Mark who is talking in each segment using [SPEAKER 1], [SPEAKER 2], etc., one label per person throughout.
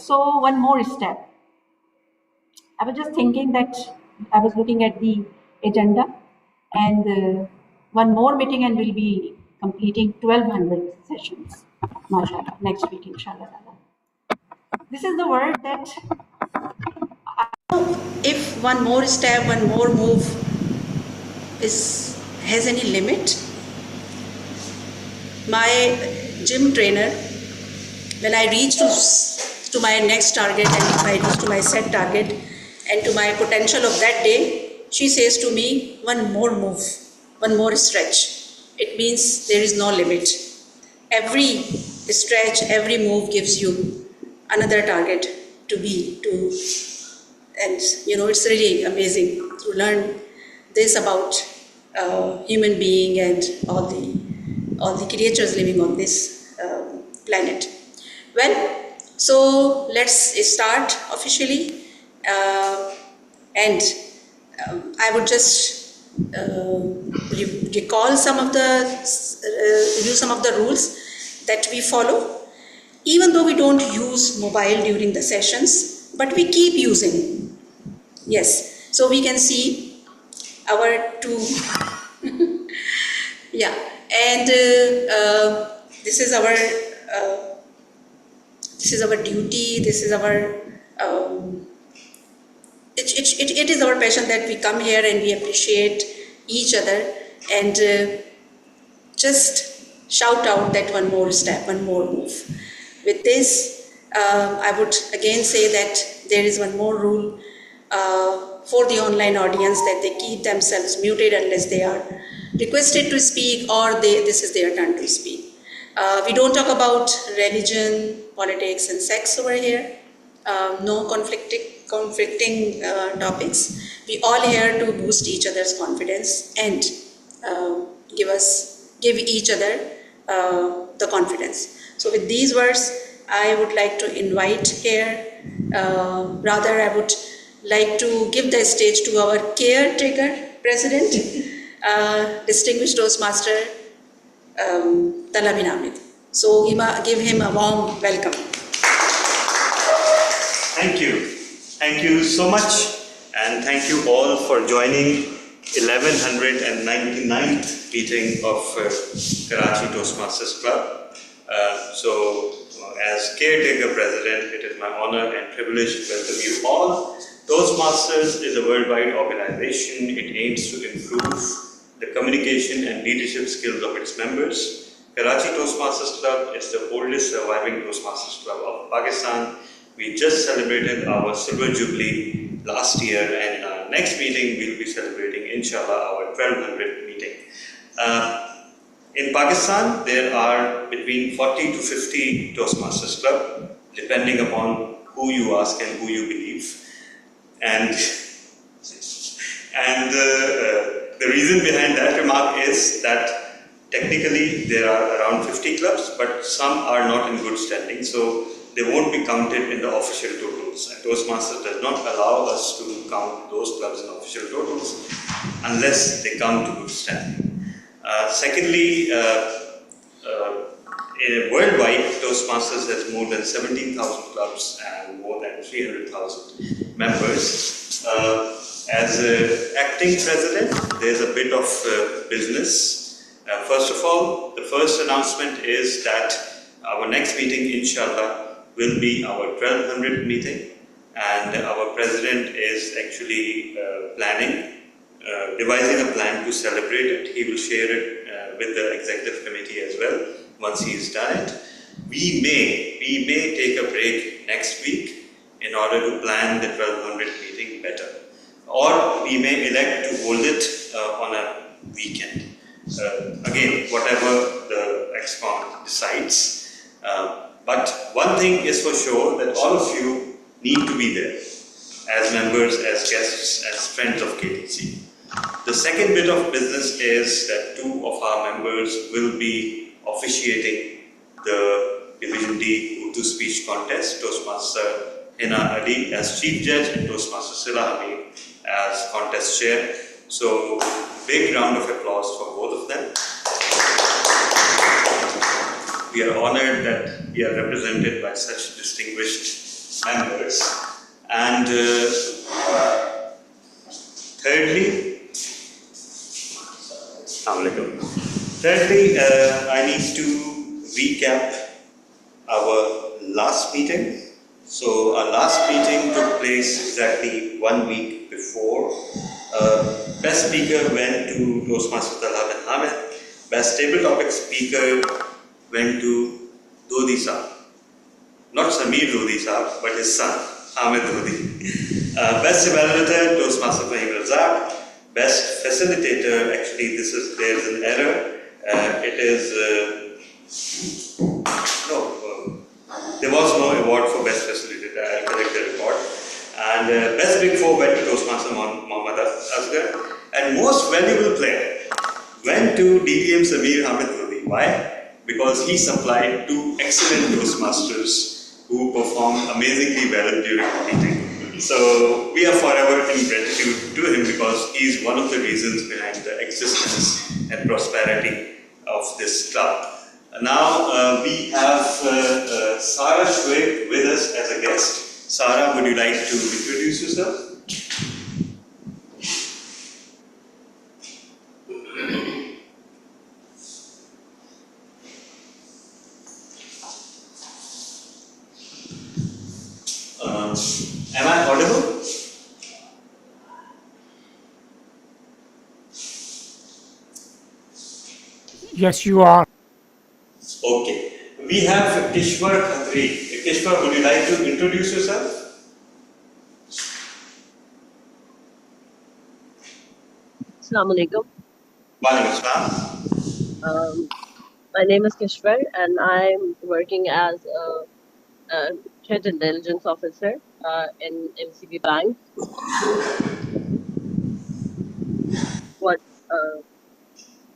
[SPEAKER 1] So one more step. I was just thinking that I was looking at the agenda, and one more meeting and we'll be completing 1200 sessions. MashaAllah. Next week, inshallah. This is the word that if one more step, one more move has any limit. My gym trainer, when I reach to my next target and if I reach to my set target and to my potential of that day, she says to me, one more move, one more stretch. It means there is no limit. Every stretch, every move gives you another target to be to, and it's really amazing to learn this about human being and all the creatures living on this planet. Well, so let's start officially, and I would just recall some of the rules that we follow. Even though we don't use mobile during the sessions, but we keep using. Yes, so we can see our two. Yeah, and this is our duty. This is our it is our passion that we come here and we appreciate each other and just shout out that one more step, one more move. With this, I would again say that there is one more rule for the online audience, that they keep themselves muted unless they are requested to speak or this is their turn to speak. We don't talk about religion, politics and sex over here. No conflicting topics. We all here to boost each other's confidence and give each other the confidence. So with these words, I would like to invite here, rather I would like to give the stage to our caretaker president, distinguished Toastmaster Talal bin Hamid. So give him a warm welcome.
[SPEAKER 2] Thank you. Thank you so much, and thank you all for joining 1199th meeting of Karachi Toastmasters Club. As caretaker president, it is my honor and privilege to welcome you all. Toastmasters is a worldwide organization. It aims to improve the communication and leadership skills of its members. Karachi Toastmasters Club is the oldest surviving Toastmasters Club of Pakistan. We just celebrated our Silver Jubilee last year, and in our next meeting, we'll be celebrating, inshallah, our 1200th meeting. In Pakistan, there are between 40 to 50 Toastmasters Club, depending upon who you ask and who you believe. And the reason behind that remark is that technically there are around 50 clubs, but some are not in good standing, so they won't be counted in the official totals. And Toastmasters does not allow us to count those clubs in official totals unless they come to good standing. Secondly, worldwide, Toastmasters has more than 17,000 clubs and more than 300,000 members. As acting president, there's a bit of business. First of all, the first announcement is that our next meeting, inshallah, will be our 1200th meeting, and our president is actually devising a plan to celebrate it. He will share it with the executive committee as well once he has done it. We may take a break next week in order to plan the 1200th meeting better, or we may elect to hold it on a weekend. Again, whatever the ExCom decides. But one thing is for sure, that all of you need to be there as members, as guests, as friends of KTC. The second bit of business is that two of our members will be officiating the Division D Urdu Speech Contest, Toastmaster Hina Ali as Chief Judge and Toastmaster Sila Hamid as Contest Chair. So, big round of applause for both of them. We are honored that we are represented by such distinguished members. And thirdly, I need to recap our last meeting. So our last meeting took place exactly 1 week before. Best speaker went to Toastmaster Talha bin Hamid. Best table topic speaker went to Dodi Saab. Not Samir Dodi Saab, but his son, Hamid Dodi. Best evaluator, Toastmaster Fahim Razak. Best facilitator, actually there's an error. There was no award for best facilitator. I'll correct the report. And best Big Four went to Toastmaster Mohammad Asghar. And most valuable player went to DTM Samir Hamid Dodi. Why? Because he supplied two excellent Toastmasters who performed amazingly well during the meeting. So we are forever in gratitude to him because he is one of the reasons behind the existence and prosperity of this club. Now we have Sarah Shoaib with us as a guest. Sarah, would you like to introduce yourself? Am I audible?
[SPEAKER 3] Yes, you are.
[SPEAKER 2] Okay. We have Kishwar Khatri. Kishwar, would you like to introduce yourself?
[SPEAKER 4] Assalamu alaikum.
[SPEAKER 2] Walaikum assalam.
[SPEAKER 4] My name is Kishwar and I'm working as a threat intelligence officer in MCB Bank.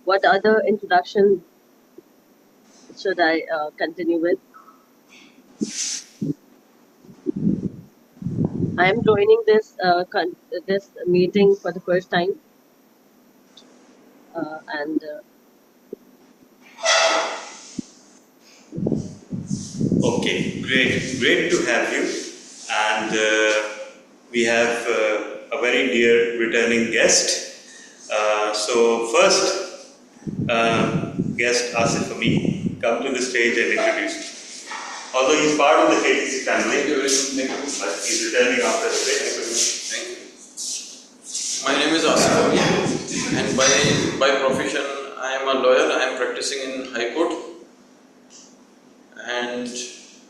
[SPEAKER 4] What other introduction should I continue with? I am joining this this meeting for the first time, and
[SPEAKER 2] Okay, great to have you. And we have a very dear returning guest. So first, guest Asif Amin, come to the stage and introduce himself. Although he's part of the KTC family, but he's returning after a bit.
[SPEAKER 5] Thank you. My name is Asif Amin, and by profession I am a lawyer. I am practicing in High Court, and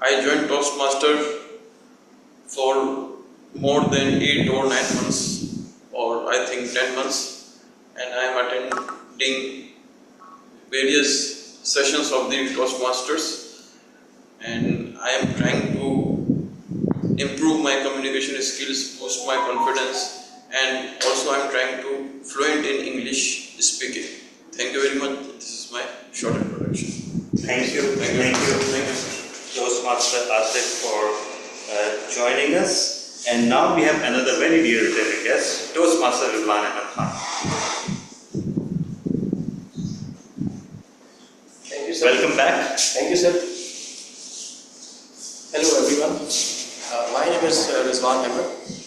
[SPEAKER 5] I joined Toastmaster for more than 8 or 9 months, or I think 10 months, and I am attending various sessions of the Toastmasters, and I am trying to improve my communication skills, boost my confidence, and also I am trying to fluent in English speaking. Thank you very much. This is my short introduction.
[SPEAKER 2] Thank you. Toastmaster Asif for joining us. And now we have another very dear returning guest, Toastmaster Ridwan Ahmed Khan.
[SPEAKER 6] Thank you, sir.
[SPEAKER 2] Welcome back.
[SPEAKER 6] Thank you, sir. Hello, everyone. My name is Ridwan Ahmed.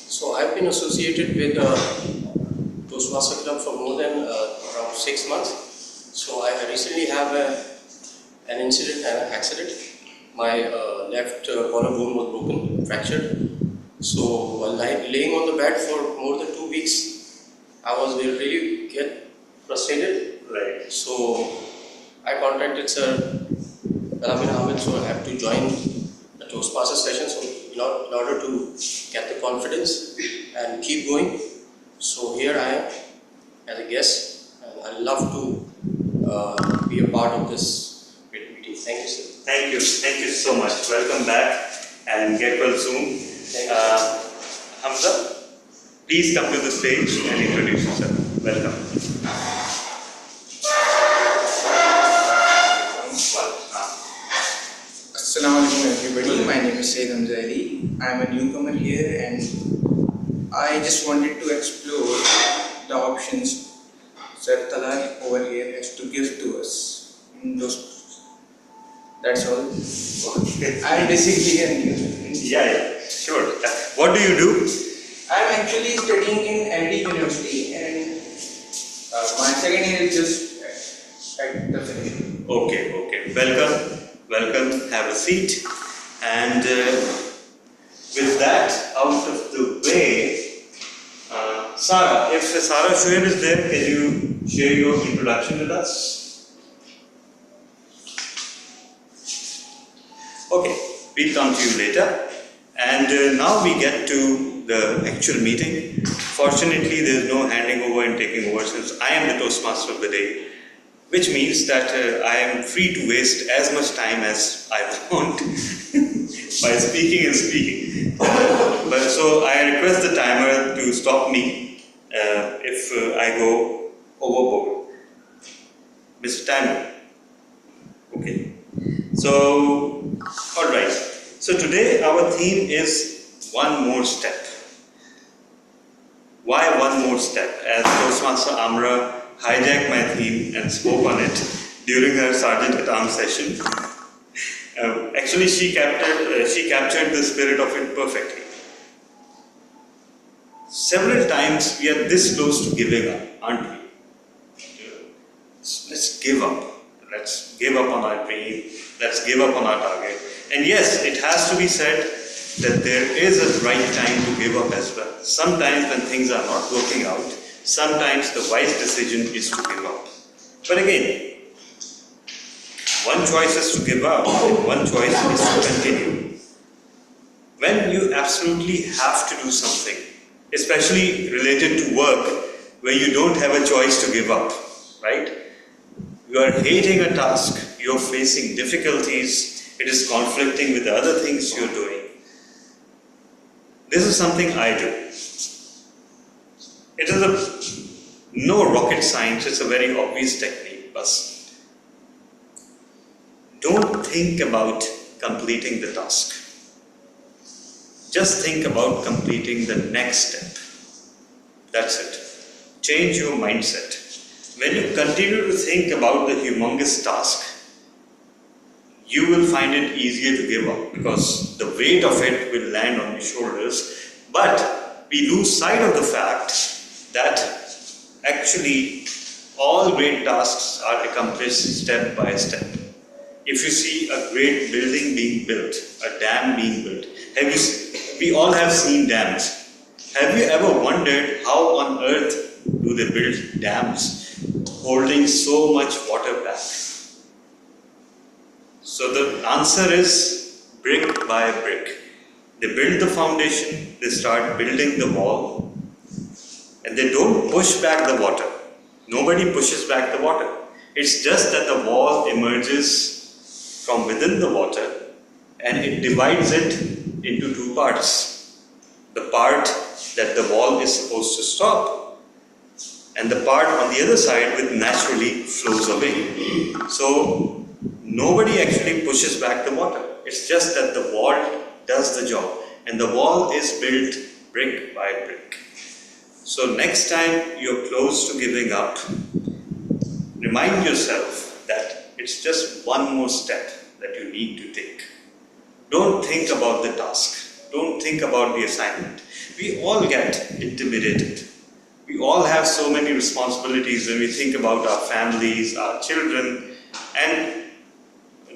[SPEAKER 6] So I've been associated with Toastmaster Club for more than around 6 months. So I recently have an incident, an accident. My left collarbone was broken, fractured. So while laying on the bed for more than 2 weeks, I was really get frustrated.
[SPEAKER 2] Right.
[SPEAKER 6] So I contacted Sir Talha bin Hamid, so I have to join the Toastmaster session. So in order to get the confidence and keep going. So here I am as a guest, and I love to be a part of this great meeting. Thank you, sir.
[SPEAKER 2] Thank you so much. Welcome back and get well soon.
[SPEAKER 6] Thank you.
[SPEAKER 2] Hamza, please come to the stage and introduce yourself. Welcome.
[SPEAKER 7] Assalamu alaikum everybody, my name is Sayyid Hamza Ali. I am a newcomer here and I just wanted to explore the options Sir Talha over here has to give to us in those. That's all.
[SPEAKER 2] Okay.
[SPEAKER 7] I am basically a
[SPEAKER 2] Yeah, sure. What do you do?
[SPEAKER 7] I'm actually studying in LD University, and my second year is just at the finish.
[SPEAKER 2] Okay. Welcome. Have a seat. And with that out of the way, Sarah, if Sarah Shoaib is there, can you share your introduction with us? Okay, we'll come to you later. And now we get to the actual meeting. Fortunately, there's no handing over and taking over since I am the Toastmaster of the day, which means that I am free to waste as much time as I want by speaking. But so I request the timer to stop me if I go overboard. Mr. Timer. Okay. So, alright. So today our theme is one more step. Why one more step? As Toastmaster Amra hijacked my theme and spoke on it during her Sergeant at Arms session. Actually, she captured the spirit of it perfectly. Several times we are this close to giving up, aren't we? Let's give up. Let's give up on our dream. Let's give up on our target. And yes, it has to be said that there is a right time to give up as well. Sometimes when things are not working out, sometimes the wise decision is to give up. But again, one choice is to give up and one choice is to continue. When you absolutely have to do something, especially related to work, where you don't have a choice to give up, right? You are hating a task, you are facing difficulties, it is conflicting with the other things you are doing. This is something I do. It is no rocket science, it's a very obvious technique, but don't think about completing the task. Just think about completing the next step. That's it. Change your mindset. When you continue to think about the humongous task, you will find it easier to give up because the weight of it will land on your shoulders. But we lose sight of the fact that actually all great tasks are accomplished step by step. If you see a great building being built, a dam being built, we all have seen dams. Have you ever wondered how on earth do they build dams holding so much water back? So the answer is brick by brick. They build the foundation, they start building the wall, and they don't push back the water. Nobody pushes back the water. It's just that the wall emerges from within the water and it divides it into two parts. The part that the wall is supposed to stop and the part on the other side which naturally flows away. So nobody actually pushes back the water. It's just that the wall does the job and the wall is built brick by brick. So next time you're close to giving up, remind yourself that it's just one more step that you need to take. Don't think about the task. Don't think about the assignment. We all get intimidated. We all have so many responsibilities when we think about our families, our children, and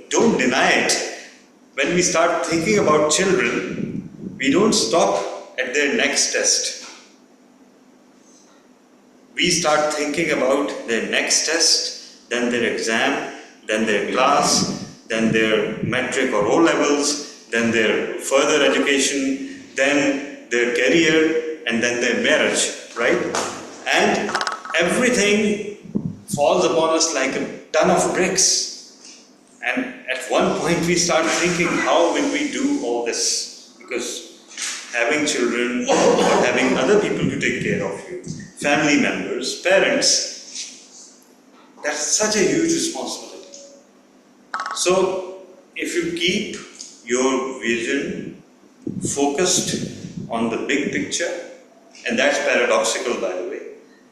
[SPEAKER 2] don't deny it. When we start thinking about children, we don't stop at their next test. We start thinking about their next test, then their exam, then their class, then their metric or O-levels, then their further education, then their career, and then their marriage, right? And everything falls upon us like a ton of bricks. And at one point we start thinking, how will we do all this? Because having children or having other people to take care of you, family members, parents, that's such a huge responsibility. So if you keep your vision focused on the big picture, and that's paradoxical by the way,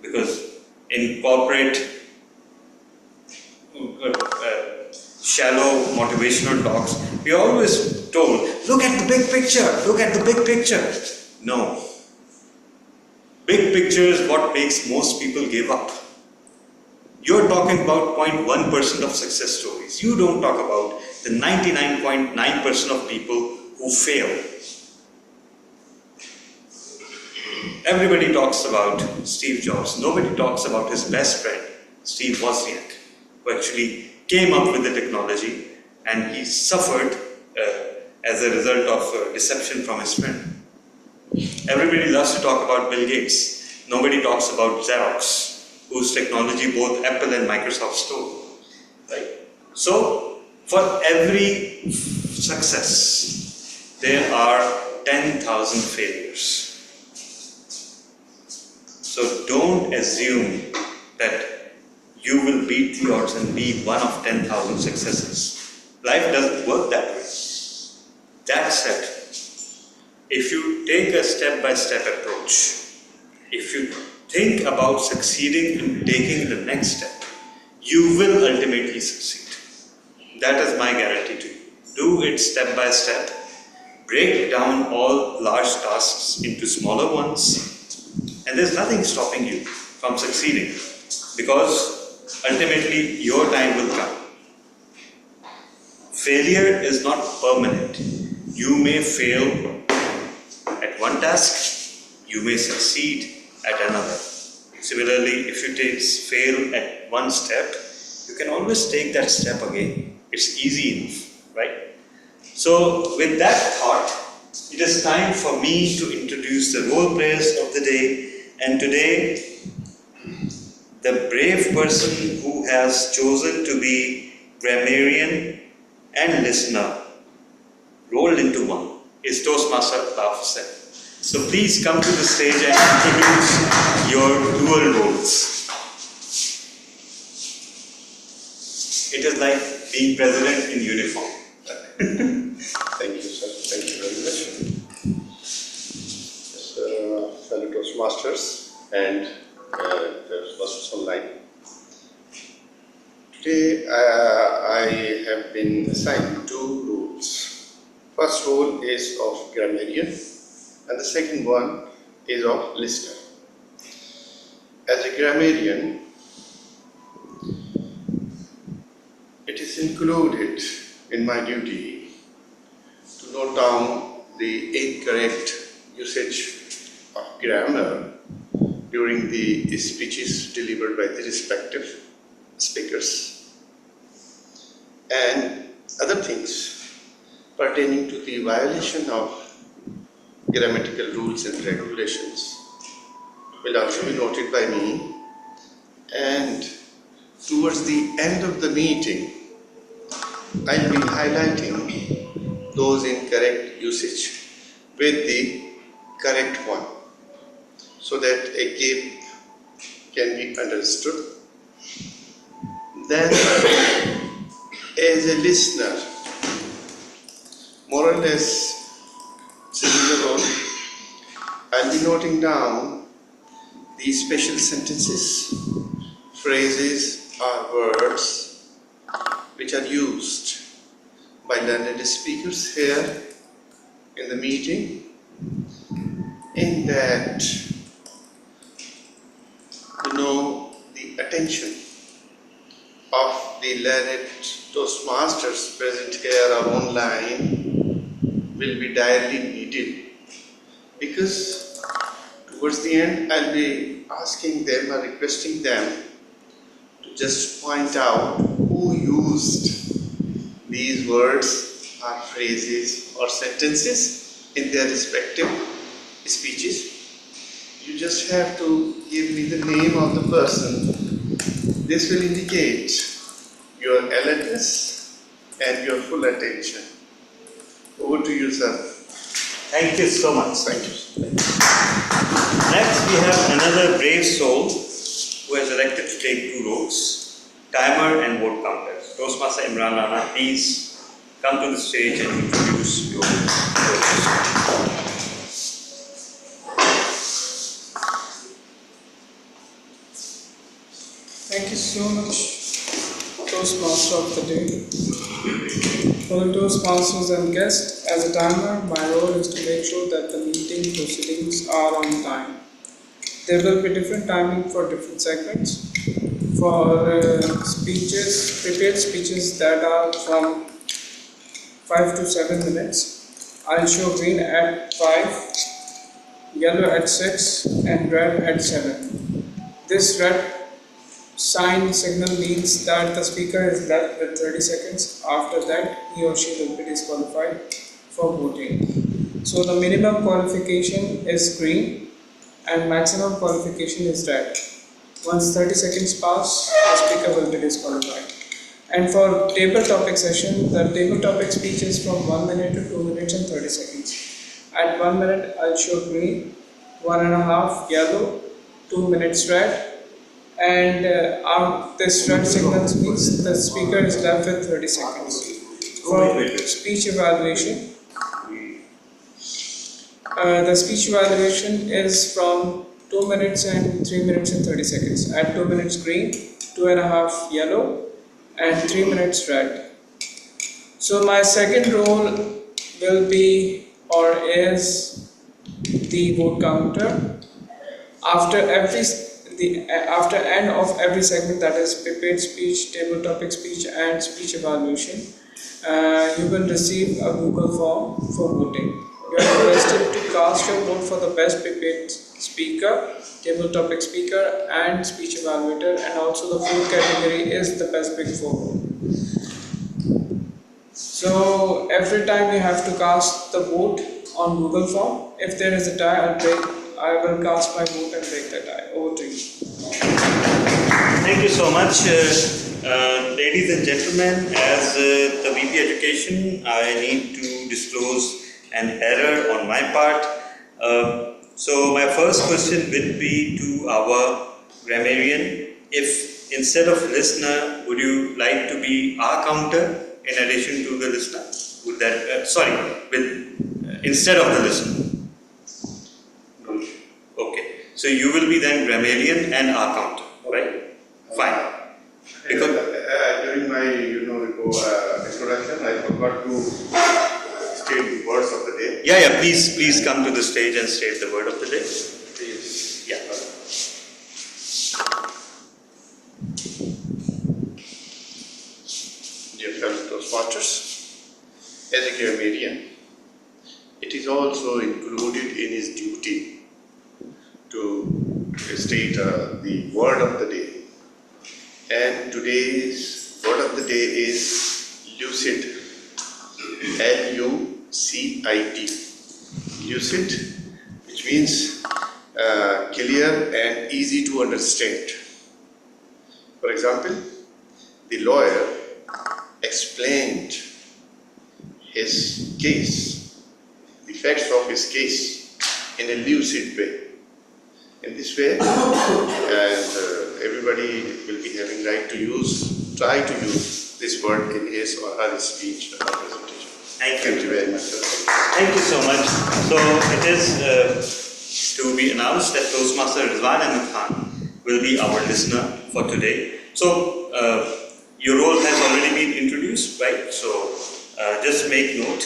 [SPEAKER 2] because in corporate shallow motivational talks, We are always told, look at the big picture, look at the big picture. No. Big picture is what makes most people give up. You're talking about 0.1% of success stories. You don't talk about the 99.9% of people who fail. Everybody talks about Steve Jobs. Nobody talks about his best friend, Steve Wozniak, who actually came up with the technology and he suffered as a result of deception from his friend. Everybody loves to talk about Bill Gates. Nobody talks about Xerox, whose technology both Apple and Microsoft stole. Right? So, for every success, there are 10,000 failures. So don't assume that you will beat the odds and be one of 10,000 successes. Life doesn't work that way. That said, if you take a step-by-step approach, if you think about succeeding in taking the next step, you will ultimately succeed. That is my guarantee to you. Do it step by step. Break down all large tasks into smaller ones. And there's nothing stopping you from succeeding, because ultimately your time will come. Failure is not permanent. You may fail at one task, you may succeed at another. Similarly, if you fail at one step, you can always take that step again. It's easy enough, right? So with that thought, it is time for me to introduce the role players of the day. And today, the brave person who has chosen to be grammarian and listener rolled into one is Toastmaster Altaf Hussain. So please come to the stage and introduce your dual roles. It is like being president in uniform.
[SPEAKER 3] Thank you, sir. Thank you very much. Yes, fellow Toastmasters and Toastmasters online. Today I have been assigned two roles. First role is of grammarian and the second one is of listener. As a grammarian, it is included in my duty to note down the incorrect usage of grammar during the speeches delivered by the respective speakers and other things pertaining to the violation of grammatical rules and regulations will also be noted by me, and towards the end of the meeting I'll be highlighting those incorrect usage with the correct one so that a gap can be understood. Then, as a listener, more or less similar role, I'll be noting down the special sentences, phrases or words which are used by learned speakers here in the meeting, in that the attention of the learned Toastmasters present here or online will be direly needed, because towards the end I'll be asking them or requesting them to just point out who used these words or phrases or sentences in their respective speeches. You just have to give me the name of the person. This will indicate your alertness and your full attention. Over to you, sir.
[SPEAKER 2] Thank you so much.
[SPEAKER 3] Thank you.
[SPEAKER 2] Next, we have another brave soul who has elected to take two roles, timer and vote counter. Toastmaster Imran Rana, please come to the stage and introduce your roles.
[SPEAKER 7] Thank you so much,
[SPEAKER 8] Toastmaster of the day. Fellow Toastmasters and guests, as a timer, my role is to make sure that the meeting proceedings are on time. There will be different timing for different segments. For speeches, prepared speeches that are from 5 to 7 minutes, I'll show green at 5, yellow at 6, and red at 7. This red sign signal means that the speaker is left with 30 seconds. After that, he or she will be disqualified for voting. So the minimum qualification is green and maximum qualification is red. Once 30 seconds pass, the speaker will be disqualified. And for table topic session, the table topic speech is from 1 minute to 2 minutes and 30 seconds. At 1 minute, I'll show green, 1.5 yellow, 2 minutes red, and this red signal means the speaker is left with 30 seconds. For speech evaluation, the speech evaluation is from 2 minutes and 3 minutes and 30 seconds. At 2 minutes green, 2.5 yellow, and 3 minutes red. So my second role will be or is the vote counter. After end of every segment, that is prepared speech, table topic speech, and speech evaluation, you will receive a Google form for voting. You are requested to cast your vote for the best prepared speaker, table topic speaker, and speech evaluator, and also the fourth category is the best big four vote. So every time you have to cast the vote on Google form. If there is a tie, I will cast my vote and break the tie. Over to you.
[SPEAKER 2] Thank you so much. Ladies and gentlemen, as the VP Education, I need to disclose an error on my part. So my first question would be to our grammarian. If instead of listener, would you like to be our counter in addition to the listener? Would that, instead of the listener? Okay. So you will be then grammarian and our counter, right? Fine.
[SPEAKER 3] Because during my introduction, I forgot to state the words of the day.
[SPEAKER 2] Yeah. Please come to the stage and state the word of the day.
[SPEAKER 3] Please.
[SPEAKER 2] Yeah.
[SPEAKER 3] Dear fellow Toastmasters, as a grammarian, it is also included in his duty to state the word of the day. And today's word of the day is lucid. L-U-C-I-D. Lucid, which means clear and easy to understand. For example, the lawyer explained his case, the facts of his case in a lucid way. In this way, and everybody will be having right to try to use this word in his or her speech or presentation. Thank you very much, sir.
[SPEAKER 2] Thank you so much. So it is to be announced that Toastmaster Rizwan Ahmed Khan will be our listener for today. So your role has already been introduced, right? So just make note.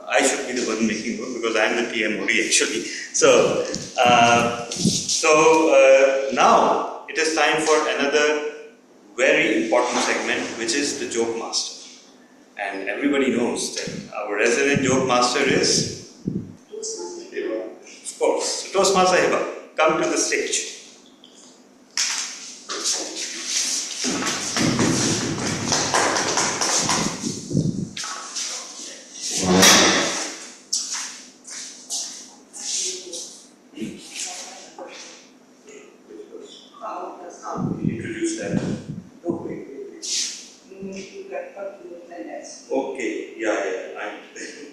[SPEAKER 2] I should be the one making note because I am the TMOD actually. So now it is time for another very important segment, which is the Joke Master. And everybody knows that our resident Joke Master is Hiba. Of course. So Toastmaster Hiba, come to the stage. Introduce that. Okay, yeah, I'm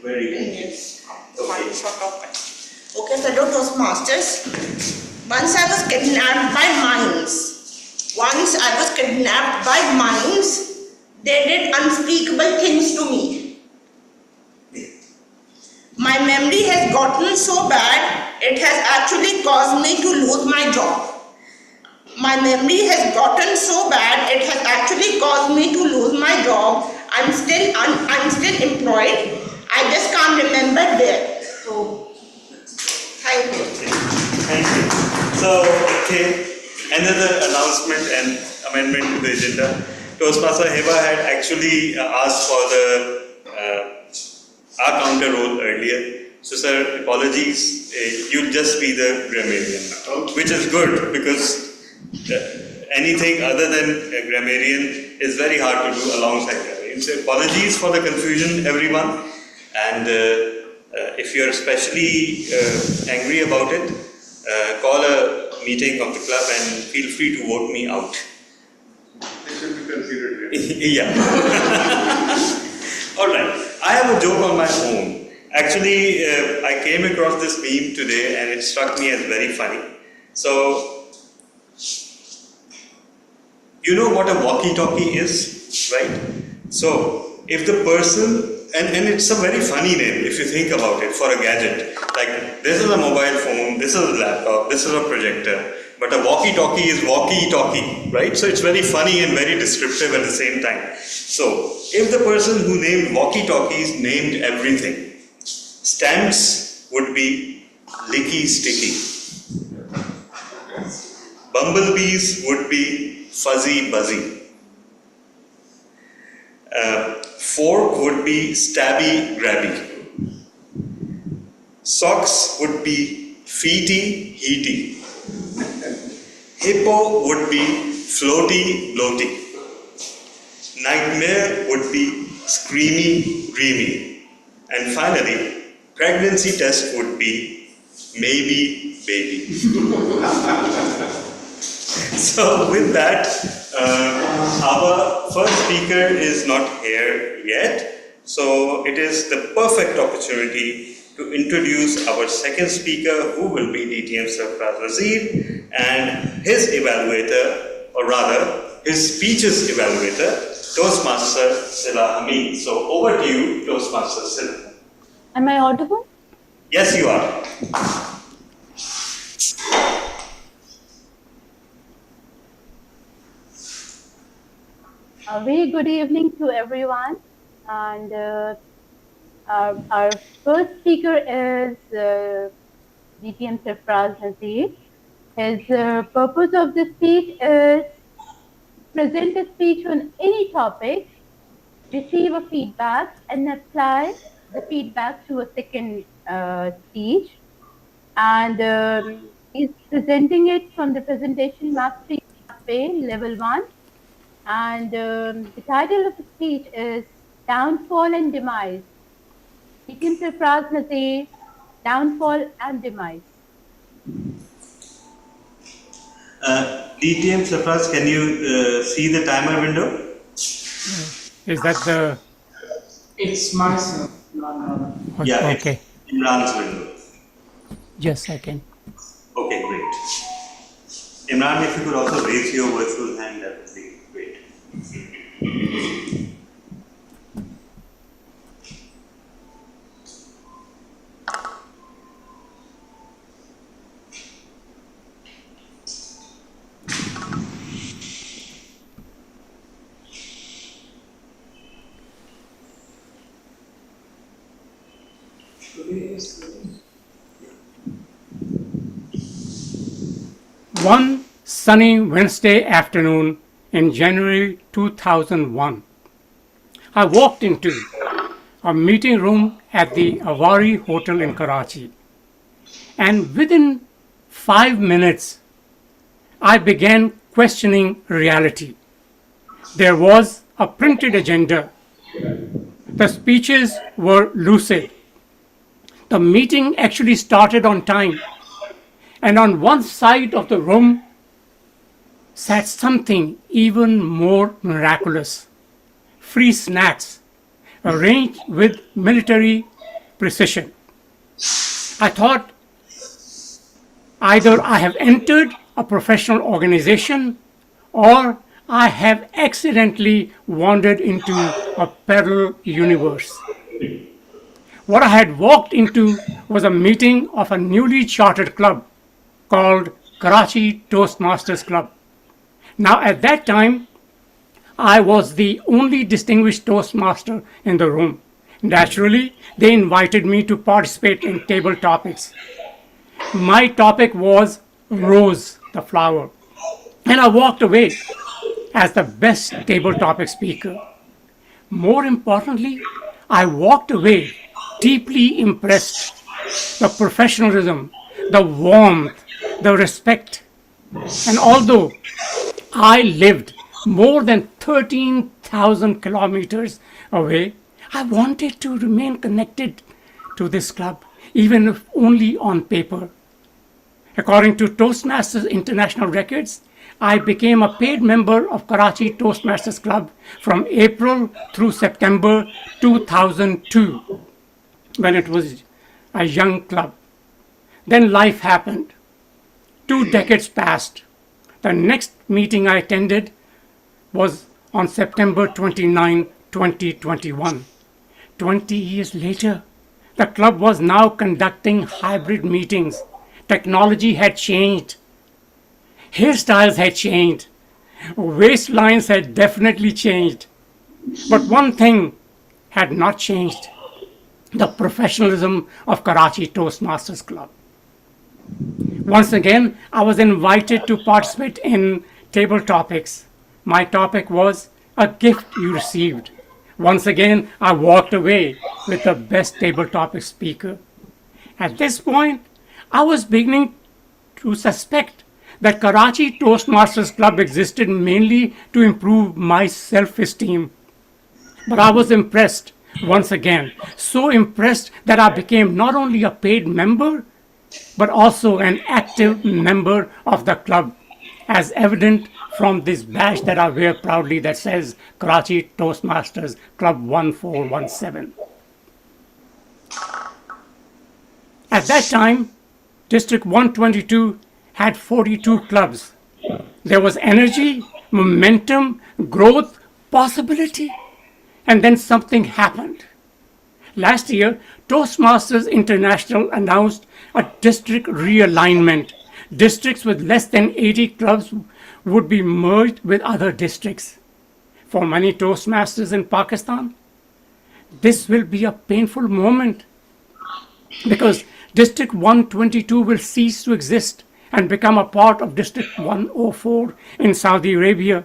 [SPEAKER 2] very good. Okay.
[SPEAKER 9] Okay, fellow Toastmasters. Once I was kidnapped by minds. They did unspeakable things to me. My memory has gotten so bad, it has actually caused me to lose my job. My memory has gotten so bad it has actually caused me to lose my job. I'm still employed. I just can't remember where. So thank you.
[SPEAKER 2] Thank you. So, okay, another announcement and amendment to the agenda. Toastmaster Heba had actually asked for the our counter role earlier. So, sir, apologies. You'll just be the grammarian now, which is good because anything other than a grammarian is very hard to do alongside grammarian. So, apologies for the confusion, everyone. And if you're especially angry about it, call a meeting of the club and feel free to vote me out.
[SPEAKER 3] This should be considered.
[SPEAKER 2] Yeah. All right. I have a joke on my own. Actually, I came across this meme today and it struck me as very funny. So, you know what a walkie-talkie is, right? So, if the person, and it's a very funny name if you think about it for a gadget. Like, this is a mobile phone, this is a laptop, this is a projector. But a walkie-talkie is walkie-talkie, right? So it's very funny and very descriptive at the same time. So, if the person who named walkie-talkies named everything, stamps would be licky sticky. Bumblebees would be fuzzy buzzy. Fork would be stabby grabby. Socks would be feety heaty. Hippo would be floaty bloaty. Nightmare would be screamy dreamy. And finally, pregnancy test would be maybe baby. So with that, our first speaker is not here yet. So it is the perfect opportunity to introduce our second speaker, who will be DTM Sarfraz Wazir, and his evaluator, or rather, his speeches evaluator, Toastmaster Sila Hamid. So over to you, Toastmaster Sila.
[SPEAKER 10] Am I audible?
[SPEAKER 2] Yes, you are.
[SPEAKER 10] A very good evening to everyone. And our first speaker is DTM Sarfraz Nazir. His purpose of this speech is present a speech on any topic, receive a feedback, and apply the feedback to a second speech. And he's presenting it from the presentation mastery pathway level 1. And the title of the speech is Downfall and Demise. DTM Sarfraz Nazir, Downfall and Demise.
[SPEAKER 2] DTM Sarfraz, can you see the timer window?
[SPEAKER 11] Is that the...
[SPEAKER 8] It's myself. No.
[SPEAKER 2] Yeah,
[SPEAKER 11] okay.
[SPEAKER 2] It's Imran's window.
[SPEAKER 11] Yes, I can.
[SPEAKER 2] Okay, great. Imran, if you could also raise your virtual hand, that would be great.
[SPEAKER 11] One sunny Wednesday afternoon in January 2001, I walked into a meeting room at the Avari Hotel in Karachi, and within 5 minutes, I began questioning reality. There was a printed agenda. The speeches were lucid. The meeting actually started on time. And on one side of the room sat something even more miraculous. Free snacks, arranged with military precision. I thought, either I have entered a professional organization or I have accidentally wandered into a parallel universe. What I had walked into was a meeting of a newly chartered club called Karachi Toastmasters Club. Now, at that time, I was the only distinguished Toastmaster in the room. Naturally, they invited me to participate in table topics. My topic was Rose, the flower, and I walked away as the best table topic speaker. More importantly, I walked away deeply impressed. The professionalism, the warmth, the respect. And although I lived more than 13,000 kilometers away, I wanted to remain connected to this club, even if only on paper. According to Toastmasters International Records, I became a paid member of Karachi Toastmasters Club from April through September 2002, when it was a young club. Then life happened. 2 decades passed. The next meeting I attended was on September 29, 2021. 20 years later, the club was now conducting hybrid meetings. Technology had changed. Hairstyles had changed. Waistlines had definitely changed. But one thing had not changed: the professionalism of Karachi Toastmasters Club. Once again, I was invited to participate in table topics. My topic was a gift you received. Once again, I walked away with the best table topic speaker. At this point, I was beginning to suspect that Karachi Toastmasters Club existed mainly to improve my self-esteem. But I was impressed once again, so impressed that I became not only a paid member, but also an active member of the club, as evident from this badge that I wear proudly that says Karachi Toastmasters Club 1417. At that time, District 122 had 42 clubs. There was energy, momentum, growth, possibility, and then something happened. Last year, Toastmasters International announced a district realignment. Districts with less than 80 clubs would be merged with other districts. For many Toastmasters in Pakistan, this will be a painful moment because District 122 will cease to exist and become a part of District 104 in Saudi Arabia.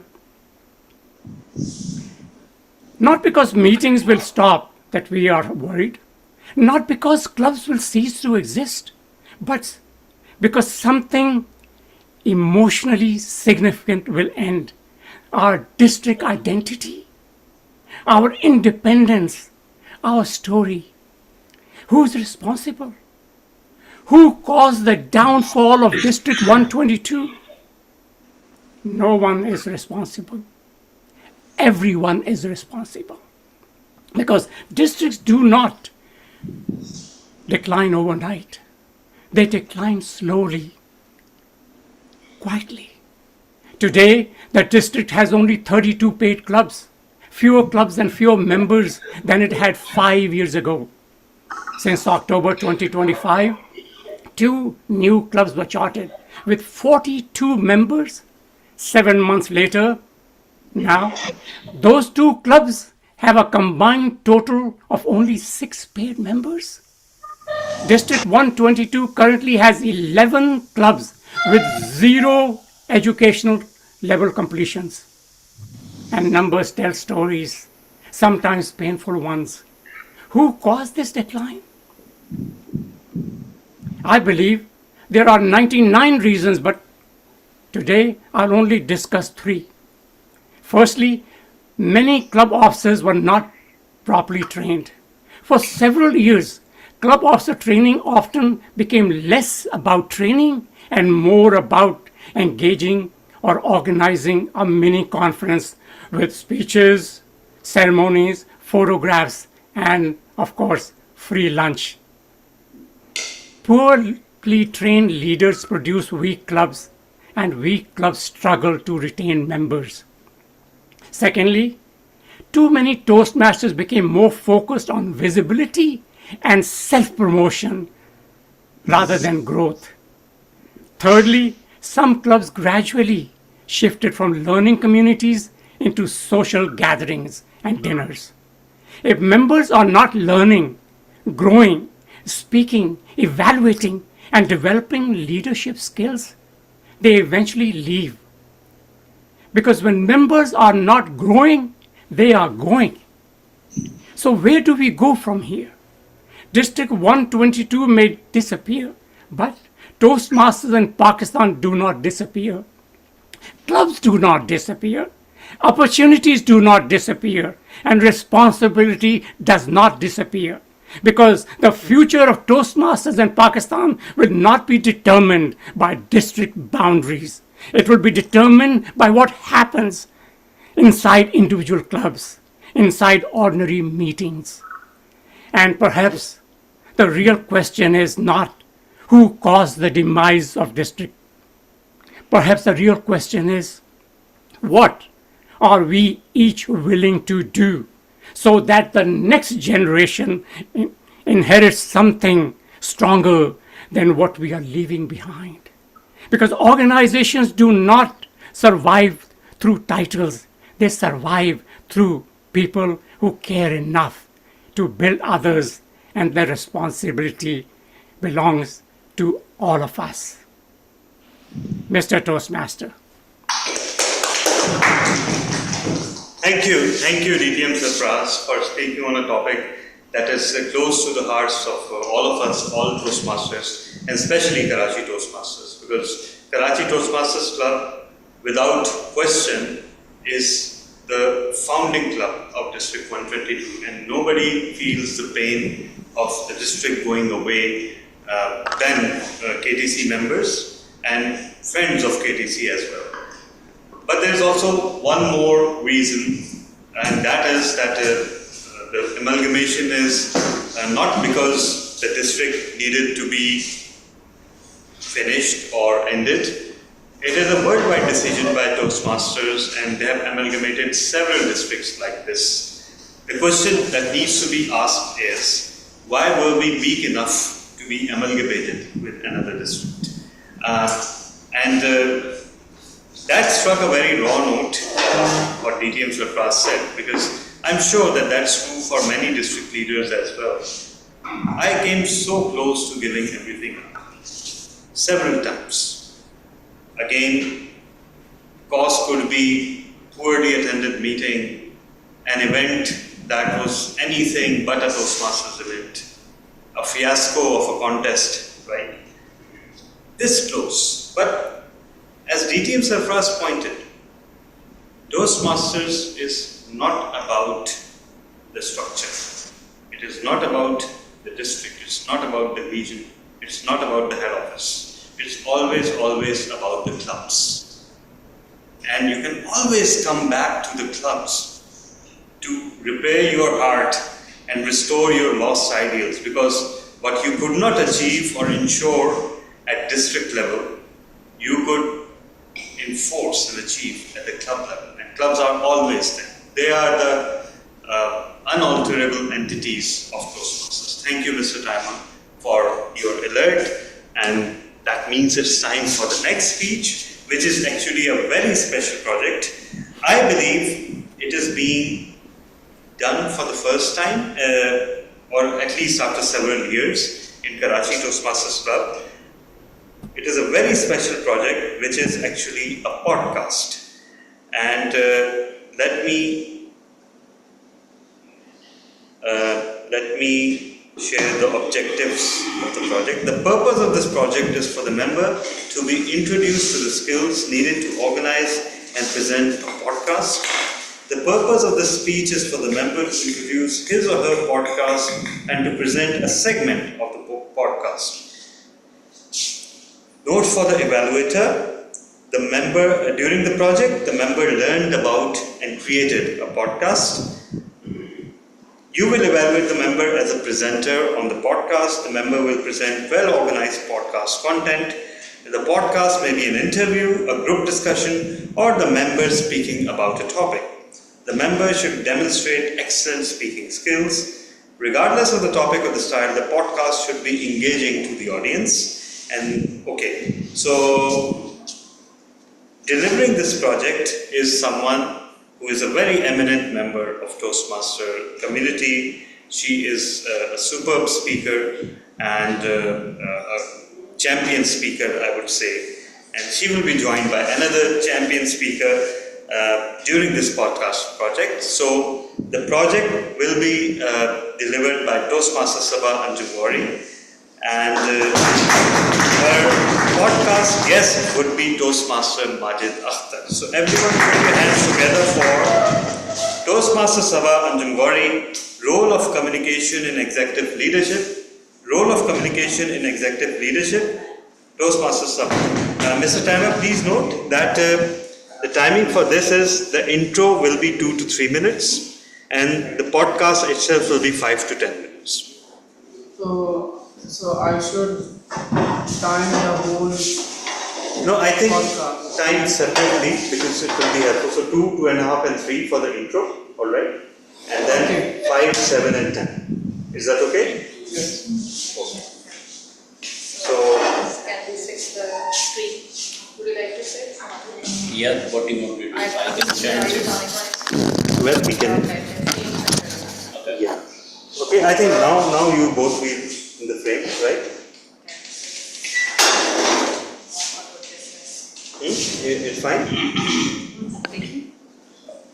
[SPEAKER 11] Not because meetings will stop that we are worried, not because clubs will cease to exist, but because something emotionally significant will end. Our district identity, our independence, our story. Who's responsible? Who caused the downfall of District 122? No one is responsible. Everyone is responsible. Because districts do not decline overnight. They decline slowly, quietly. Today, the district has only 32 paid clubs, fewer clubs and fewer members than it had 5 years ago. Since October 2025, 2 new clubs were chartered with 42 members. 7 months later, now, those 2 clubs have a combined total of only 6 paid members. District 122 currently has 11 clubs with 0 educational level completions. And numbers tell stories, sometimes painful ones. Who caused this decline? I believe there are 99 reasons, but today I'll only discuss 3. Firstly, many club officers were not properly trained. For several years, club officer training often became less about training and more about engaging or organizing a mini conference with speeches, ceremonies, photographs, and of course, free lunch. Poorly trained leaders produce weak clubs, and weak clubs struggle to retain members. Secondly, too many Toastmasters became more focused on visibility and self-promotion rather than growth. Thirdly, some clubs gradually shifted from learning communities into social gatherings and dinners. If members are not learning, growing, speaking, evaluating, and developing leadership skills, they eventually leave. Because when members are not growing, they are going. So, where do we go from here? District 122 may disappear, but Toastmasters in Pakistan do not disappear. Clubs do not disappear. Opportunities do not disappear. And responsibility does not disappear. Because the future of Toastmasters in Pakistan will not be determined by district boundaries. It will be determined by what happens inside individual clubs, inside ordinary meetings. And perhaps the real question is not who caused the demise of district. Perhaps the real question is what are we each willing to do so that the next generation inherits something stronger than what we are leaving behind. Because organizations do not survive through titles, they survive through people who care enough to build others, and the responsibility belongs to all of us. Mr. Toastmaster.
[SPEAKER 2] Thank you, DTM Sarfraz, for speaking on a topic that is close to the hearts of all of us, all Toastmasters, and especially Karachi Toastmasters, because Karachi Toastmasters Club, without question, is the founding club of District 122, and nobody feels the pain of the district going away than KTC members and friends of KTC as well. But there is also one more reason, and that is that the amalgamation is not because the district needed to be finished or ended. It is a worldwide decision by Toastmasters, and they have amalgamated several districts like this. The question that needs to be asked is, why were we weak enough to be amalgamated with another district? That struck a very raw note, what DTM Sarfraz said, because I'm sure that that's true for many district leaders as well. I came so close to giving everything up, several times. Again, cause could be poorly attended meeting, an event that was anything but a Toastmasters event, a fiasco of a contest, right? This close, but as DTM Sarfraz pointed, Toastmasters is not about the structure. It is not about the district. It's not about the region. It's not about the head office. It's always about the clubs. And you can always come back to the clubs to repair your heart and restore your lost ideals, because what you could not achieve or ensure at district level, you could enforce and achieve at the club level, and clubs are always there. They are the unalterable entities of Toastmasters. Thank you, Mr. Taiman, for your alert, and that means it's time for the next speech, which is actually a very special project. I believe it is being done for the first time, or at least after several years in Karachi Toastmasters Club. It is a very special project, which is actually a podcast. And let me share the objectives of the project. The purpose of this project is for the member to be introduced to the skills needed to organize and present a podcast. The purpose of this speech is for the member to introduce his or her podcast and to present a segment of the podcast. Note for the evaluator: the member, during the project, the member learned about and created a podcast. You will evaluate the member as a presenter on the podcast. The member will present well-organized podcast content. The podcast may be an interview, a group discussion, or the member speaking about a topic. The member should demonstrate excellent speaking skills. Regardless of the topic or the style, the podcast should be engaging to the audience. And okay, so delivering this project is someone who is a very eminent member of Toastmaster community. She is a superb speaker and a champion speaker, I would say. And she will be joined by another champion speaker during this podcast project. So the project will be delivered by Toastmaster Sabha Anjumwari, and her podcast guest would be Toastmaster Majid Akhtar. So everyone put your hands together for Toastmaster Sabha Anjumwari, role of communication in executive leadership, Toastmaster Sabha. Mr. Timer, please note that the timing for this is the intro will be 2 to 3 minutes and the podcast itself will be 5 to 10 minutes.
[SPEAKER 8] So I should time the whole
[SPEAKER 2] No, I think
[SPEAKER 8] podcast.
[SPEAKER 2] time separately because it will be helpful. So 2, 2.5 and 3 for the intro, alright? And then
[SPEAKER 8] Okay.
[SPEAKER 2] 5, 7 and 10. Is that okay?
[SPEAKER 8] Yes.
[SPEAKER 2] So,
[SPEAKER 1] Can we switch the screen? Would you like to switch?
[SPEAKER 12] Yeah, what do you want me to do? I can change it.
[SPEAKER 2] well, we can,
[SPEAKER 12] Okay.
[SPEAKER 2] yeah. Okay, I think now you both be in the frame, right? It's fine?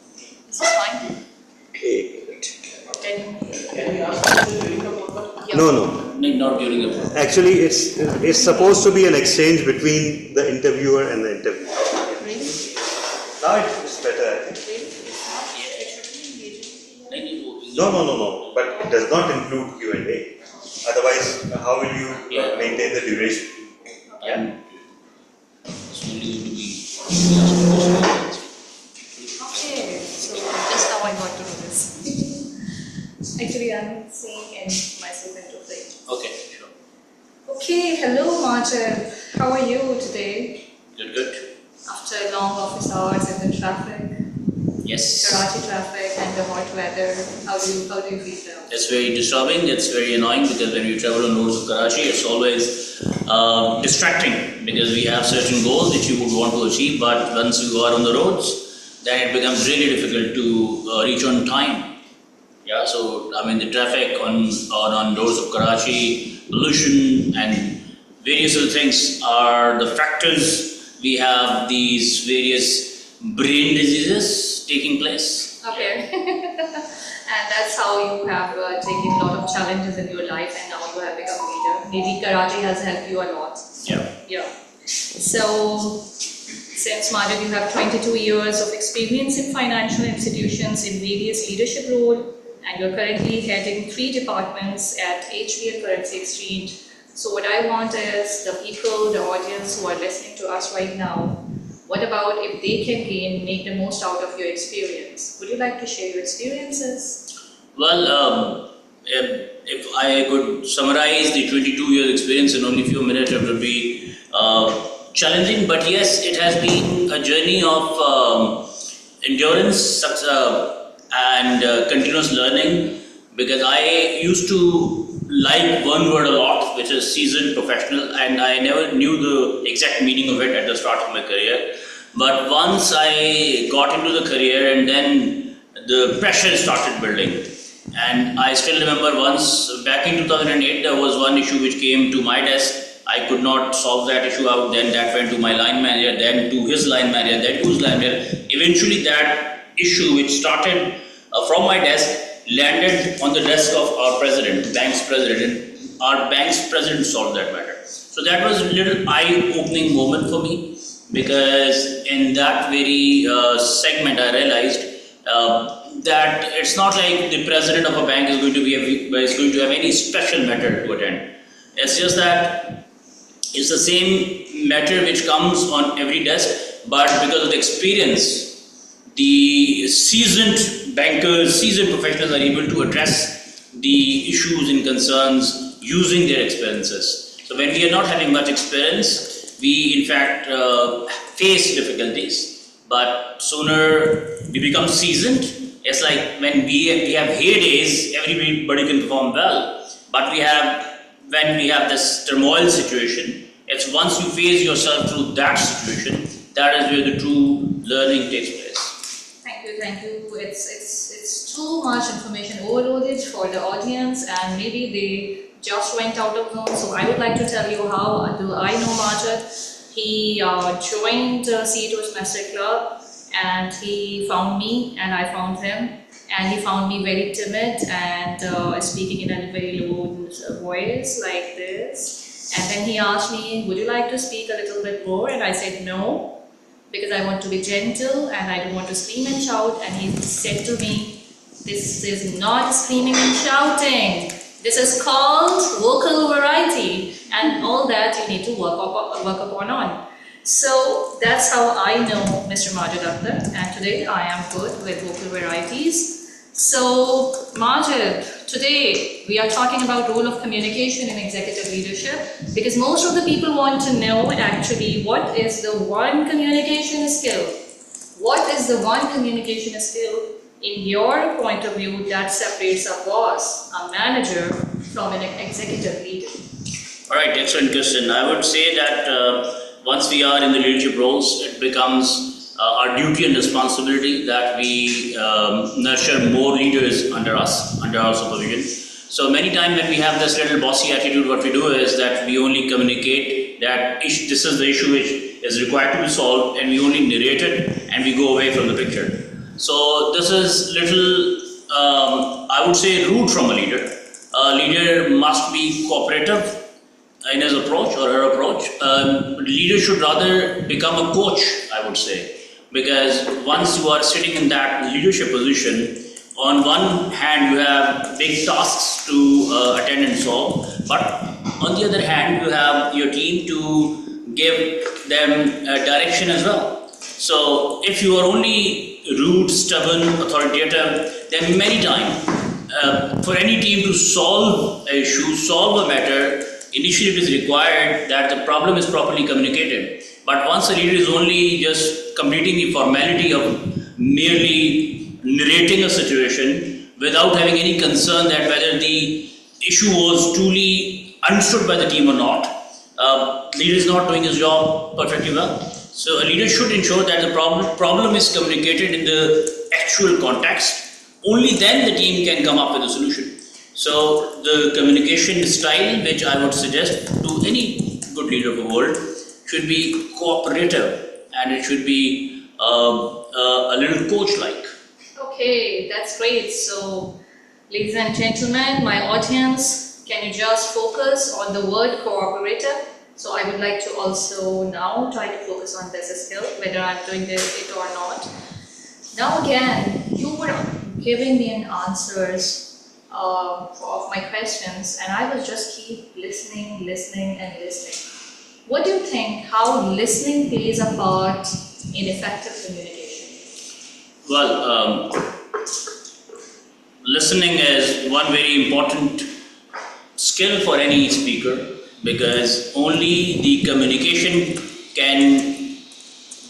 [SPEAKER 1] This is fine.
[SPEAKER 2] Okay.
[SPEAKER 6] Can we ask questions during the podcast?
[SPEAKER 2] No.
[SPEAKER 12] No, not during the podcast.
[SPEAKER 2] Actually, it's supposed to be an exchange between the interviewer and the interviewer.
[SPEAKER 1] Really?
[SPEAKER 2] Now it's better, I think. No. But it does not include Q&A. Otherwise, how will you maintain the duration?
[SPEAKER 12] Yeah. It's only going to be questions.
[SPEAKER 1] Okay, so just now I got to do this. Actually, I'm seeing myself into frame.
[SPEAKER 12] Okay, sure.
[SPEAKER 1] Okay, hello Martin. How are you today?
[SPEAKER 12] Good.
[SPEAKER 1] After long office hours and the traffic,
[SPEAKER 12] Yes.
[SPEAKER 1] Karachi traffic and the hot weather, how do you feel now?
[SPEAKER 12] It's very disturbing, it's very annoying because when you travel on roads of Karachi, it's always distracting because we have certain goals which you would want to achieve, but once you are on the roads, then it becomes really difficult to reach on time. Yeah, so I mean the traffic on roads of Karachi, pollution and various other things are the factors. We have these various brain diseases taking place.
[SPEAKER 1] Okay. And that's how you have taken a lot of challenges in your life and now you have become leader. Maybe Karachi has helped you a lot. Yeah. So, since Majid, you have 22 years of experience in financial institutions in various leadership roles and you're currently heading 3 departments at HBL Currency Exchange. So what I want is the people, the audience who are listening to us right now, what about if they can make the most out of your experience? Would you like to share your experiences?
[SPEAKER 12] Well, if I could summarize the 22 years experience in only a few minutes, it would be challenging, but yes, it has been a journey of endurance and continuous learning, because I used to like one word a lot, which is seasoned professional, and I never knew the exact meaning of it at the start of my career. But once I got into the career and then the pressure started building. And I still remember once back in 2008, there was one issue which came to my desk. I could not solve that issue out, then that went to my line manager, then to his line manager, then to his line manager. Eventually that issue which started from my desk landed on the desk of our president, bank's president. Our bank's president solved that matter. So that was a little eye-opening moment for me, because in that very segment I realized that it's not like the president of a bank is going to have any special matter to attend. It's just that it's the same matter which comes on every desk, but because of the experience, the seasoned bankers, seasoned professionals are able to address the issues and concerns using their experiences. So when we are not having much experience, we in fact face difficulties, but sooner we become seasoned. It's like when we have heydays, everybody can perform well, but when we have this turmoil situation, it's once you face yourself through that situation, that is where the true learning takes place.
[SPEAKER 13] Thank you, thank you. It's too much information overloaded for the audience, and maybe they just went out of zone. So I would like to tell you how do I know Majid. He joined CA Toastmaster Club, and he found me, and I found him. And he found me very timid and speaking in a very low voice like this. And then he asked me, would you like to speak a little bit more? And I said no, because I want to be gentle and I don't want to scream and shout. And he said to me, this is not screaming and shouting. This is called vocal variety, and all that you need to work upon on. So that's how I know Mr. Majid Akhtar, and today I am good with vocal varieties. So Majid, today we are talking about role of communication in executive leadership, because most of the people want to know actually what is the one communication skill. What is the one communication skill in your point of view that separates a boss, a manager from an executive leader?
[SPEAKER 12] Alright, excellent question. I would say that once we are in the leadership roles, it becomes our duty and responsibility that we nurture more leaders under us, under our supervision. So many times when we have this little bossy attitude, what we do is that we only communicate that this is the issue which is required to be solved, and we only narrate it and we go away from the picture. So this is little, I would say, rude from a leader. A leader must be cooperative in his approach or her approach. Leader should rather become a coach, I would say, because once you are sitting in that leadership position, on one hand you have big tasks to attend and solve, but on the other hand you have your team to give them direction as well. So if you are only rude, stubborn, authoritative, then many times for any team to solve an issue, solve a matter, initially it is required that the problem is properly communicated. But once a leader is only just completing the formality of merely narrating a situation without having any concern that whether the issue was truly understood by the team or not, leader is not doing his job perfectly well. So a leader should ensure that the problem is communicated in the actual context. Only then the team can come up with a solution. So the communication style which I would suggest to any good leader of the world should be cooperative, and it should be a little coach-like.
[SPEAKER 13] Okay, that's great. So ladies and gentlemen, my audience, can you just focus on the word cooperative? So I would like to also now try to focus on this skill, whether I'm doing it or not. Now again, you were giving me an answers of my questions, and I was just keep listening. What do you think, how listening plays a part in effective communication?
[SPEAKER 12] Well, listening is one very important skill for any speaker, because only the communication can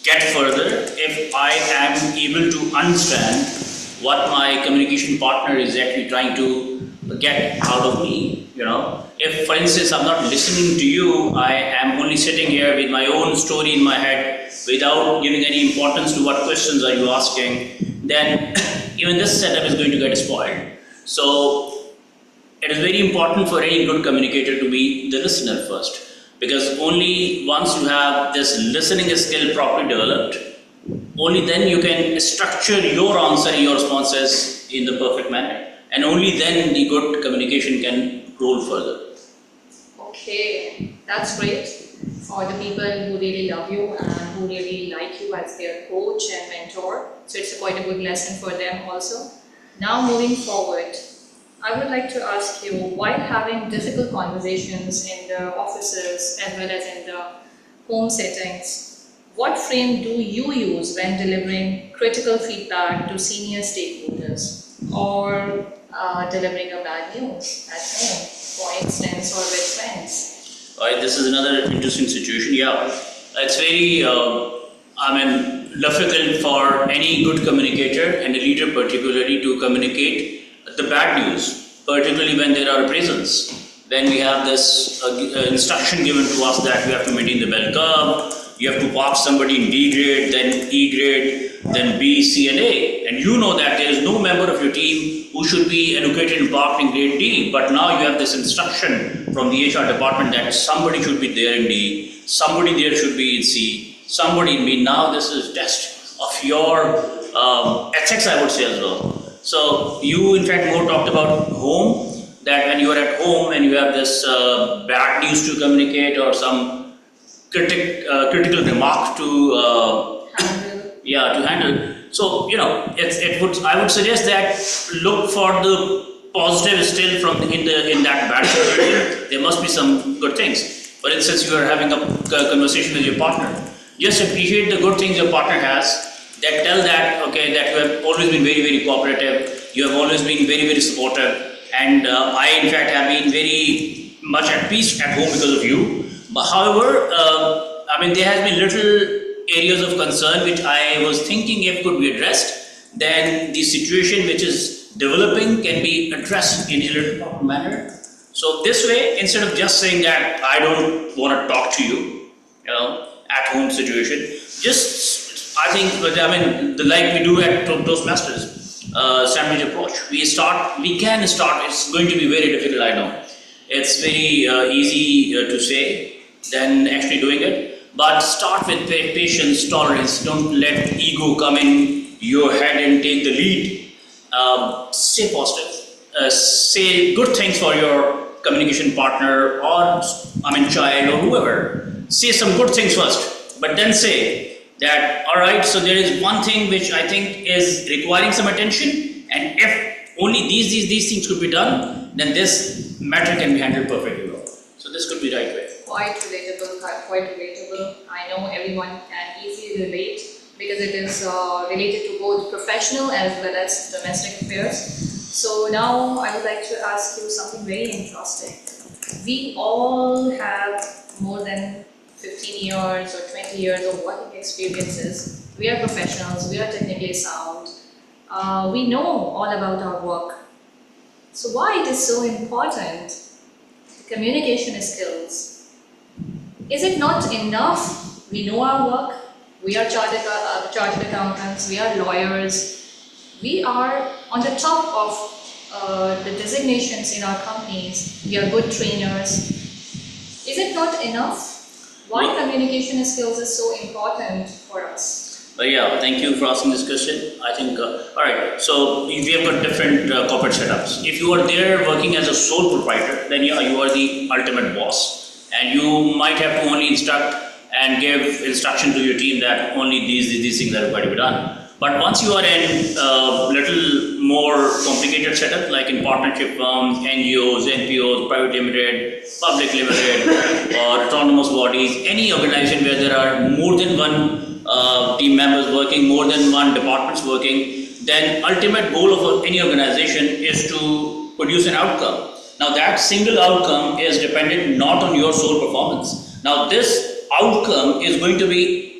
[SPEAKER 12] get further if I am able to understand what my communication partner is actually trying to get out of me. You know, if for instance I'm not listening to you, I am only sitting here with my own story in my head without giving any importance to what questions are you asking, then even this setup is going to get spoiled. So it is very important for any good communicator to be the listener first, because only once you have this listening skill properly developed, only then you can structure your answer and your responses in the perfect manner, and only then the good communication can roll further.
[SPEAKER 13] Okay, that's great for the people who really love you and who really like you as their coach and mentor. So it's quite a good lesson for them also. Now moving forward, I would like to ask you, while having difficult conversations in the offices as well as in the home settings, what frame do you use when delivering critical feedback to senior stakeholders, or delivering a bad news at home, for instance, or with friends?
[SPEAKER 12] Alright, this is another interesting situation. Yeah, it's very, difficult for any good communicator and a leader particularly to communicate the bad news, particularly when there are appraisals. when we have this instruction given to us that we have to maintain the bell curve, you have to park somebody in D grade, then E grade, then B, C, and A. And you know that there is no member of your team who should be allocated in parking grade D. But now you have this instruction from the HR department that somebody should be there in D, somebody there should be in C, somebody in B. Now this is test of your ethics, I would say as well. So you in fact more talked about home, that when you are at home and you have this bad news to communicate or some critical remark to handle. So I would suggest that look for the positive still from in that bad situation. There must be some good things. For instance, you are having a conversation with your partner. Just appreciate the good things your partner has. That tell that that you have always been very, very cooperative. You have always been very, very supportive. And I, in fact, have been very much at peace at home because of you. But however, there has been little areas of concern which I was thinking if could be addressed, then the situation which is developing can be addressed in a little proper manner. So this way, instead of just saying that I don't want to talk to you, at home situation, like we do at Toastmasters. Sandwich approach. We can start. It's going to be very difficult, I know. It's very easy to say than actually doing it. But start with patience, tolerance. Don't let ego come in your head and take the lead. Stay positive. Say good things for your communication partner or child or whoever. Say some good things first, but then say that, all right, so there is one thing which I think is requiring some attention, and if only these things could be done, then this matter can be handled perfectly well. So this could be the right way.
[SPEAKER 13] Quite relatable. I know everyone can easily relate because it is related to both professional as well as domestic affairs. So now I would like to ask you something very interesting. We all have more than 15 years or 20 years of working experiences. We are professionals, we are technically sound. We know all about our work. So why it is so important? Communication skills. Is it not enough? We know our work. We are chartered accountants, we are lawyers. We are on the top of the designations in our companies. We are good trainers. Is it not enough? Why communication skills is so important for us?
[SPEAKER 12] Thank you for asking this question. I think, alright, so we have got different corporate setups. If you are there working as a sole proprietor, then you are the ultimate boss. And you might have to only instruct and give instruction to your team that only these things are required to be done. But once you are in a little more complicated setup, like in partnership firms, NGOs, NPOs, private limited, public limited, or autonomous bodies, any organization where there are more than one team members working, more than one departments working, then ultimate goal of any organization is to produce an outcome. Now that single outcome is dependent not on your sole performance. Now this outcome is going to be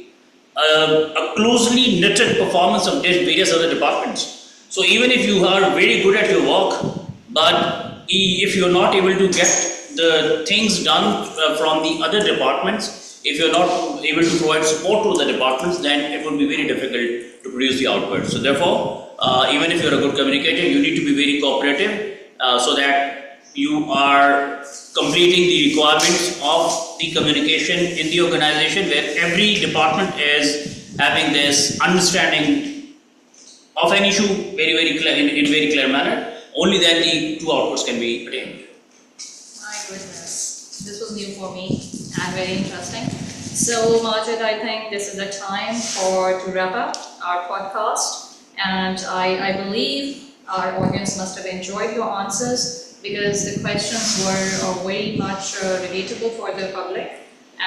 [SPEAKER 12] a closely knitted performance of various other departments. So even if you are very good at your work, but if you're not able to get the things done from the other departments, if you're not able to provide support to the departments, then it will be very difficult to produce the output. So therefore, even if you're a good communicator, you need to be very cooperative so that you are completing the requirements of the communication in the organization, where every department is having this understanding of an issue very clear, in very clear manner. Only then the two outputs can be attained.
[SPEAKER 13] My goodness, this was new for me and very interesting. So Majid, I think this is the time to wrap up our podcast, and I believe our audience must have enjoyed your answers, because the questions were very much relatable for the public,